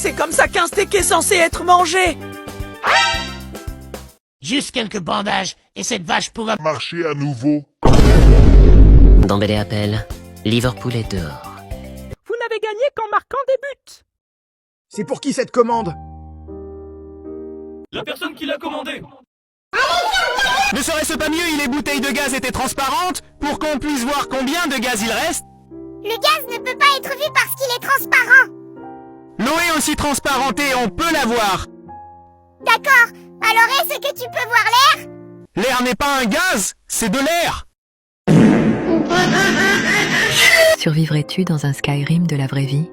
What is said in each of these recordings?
C'est comme ça qu'un steak est censé être mangé. Juste quelques bandages, et cette vache pourra Marcher à nouveau. Dembélé appelle. Liverpool est dehors. Vous n'avez gagné qu'en marquant des buts. C'est pour qui cette commande? La personne qui l'a commandé. Ne serait-ce pas mieux si les bouteilles de gaz étaient transparentes pour qu'on puisse voir combien de gaz il reste? Le gaz ne peut pas être vu parce qu'il est transparent. L'eau est aussi transparentée, on peut la voir. D'accord. Alors est-ce que tu peux voir l'air? L'air n'est pas un gaz, c'est de l'air. Survivrais-tu dans un Skyrim de la vraie vie?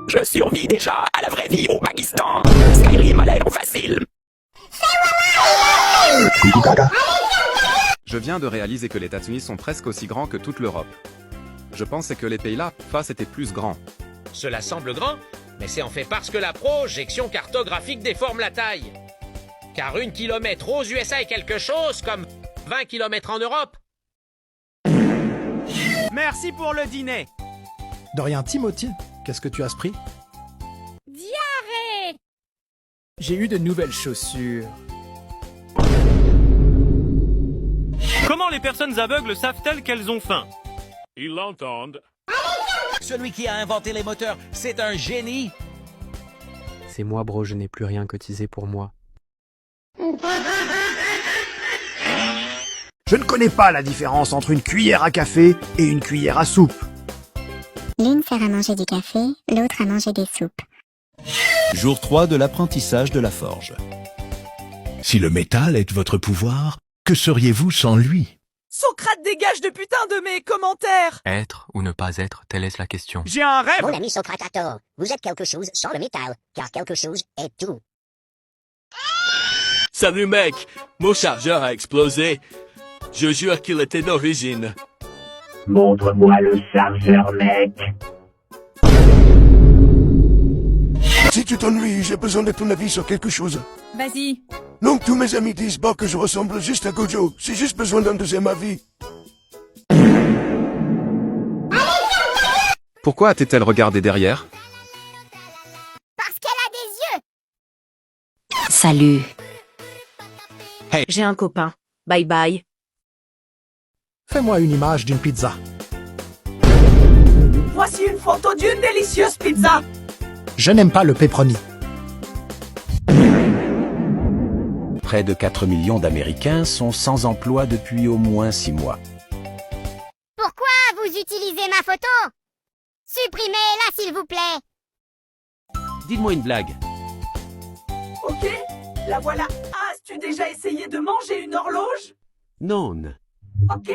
Je survis déjà à la vraie vie au Pakistan. Skyrim a l'air facile. Je viens de réaliser que les États-Unis sont presque aussi grands que toute l'Europe. Je pensais que les pays-là, face étaient plus grands. Cela semble grand, mais c'est en fait parce que la projection cartographique déforme la taille. Car 1 kilomètre aux USA est quelque chose comme 20 kilomètres en Europe. Merci pour le dîner. De rien, Timothy. Qu'est-ce que tu as pris? Diarrhée. J'ai eu de nouvelles chaussures. Comment les personnes aveugles savent-elles qu'elles ont faim? Ils l'entendent. Celui qui a inventé les moteurs, c'est un génie. C'est moi, bro, je n'ai plus rien cotisé pour moi. Je ne connais pas la différence entre une cuillère à café et une cuillère à soupe. L'une sert à manger du café, l'autre à manger des soupes. Jour 3 de l'apprentissage de la forge. Si le métal est votre pouvoir, que seriez-vous sans lui? Socrate dégage de putain de mes commentaires. Être ou ne pas être, telle est la question. J'ai un rêve. Mon ami Socrate a tort. Vous êtes quelque chose sans le métal, car quelque chose est tout. Salut mec, mon chargeur a explosé. Je jure qu'il était d'origine. Montre-moi le chargeur, mec. Si tu t'ennuies, j'ai besoin de ton avis sur quelque chose. Vas-y. Donc tous mes amis disent que je ressemble juste à Gojo. J'ai juste besoin d'un deuxième avis. Pourquoi a-t-elle regardé derrière? Parce qu'elle a des yeux. Salut. Hey. J'ai un copain. Bye bye. Fais-moi une image d'une pizza. Voici une photo d'une délicieuse pizza. Je n'aime pas le pepperoni. Près de 4 millions d'Américains sont sans emploi depuis au moins 6 mois. Pourquoi vous utilisez ma photo? Supprimez-la s'il vous plaît. Dites-moi une blague. Ok, la voilà. As-tu déjà essayé de manger une horloge? Non. Ok.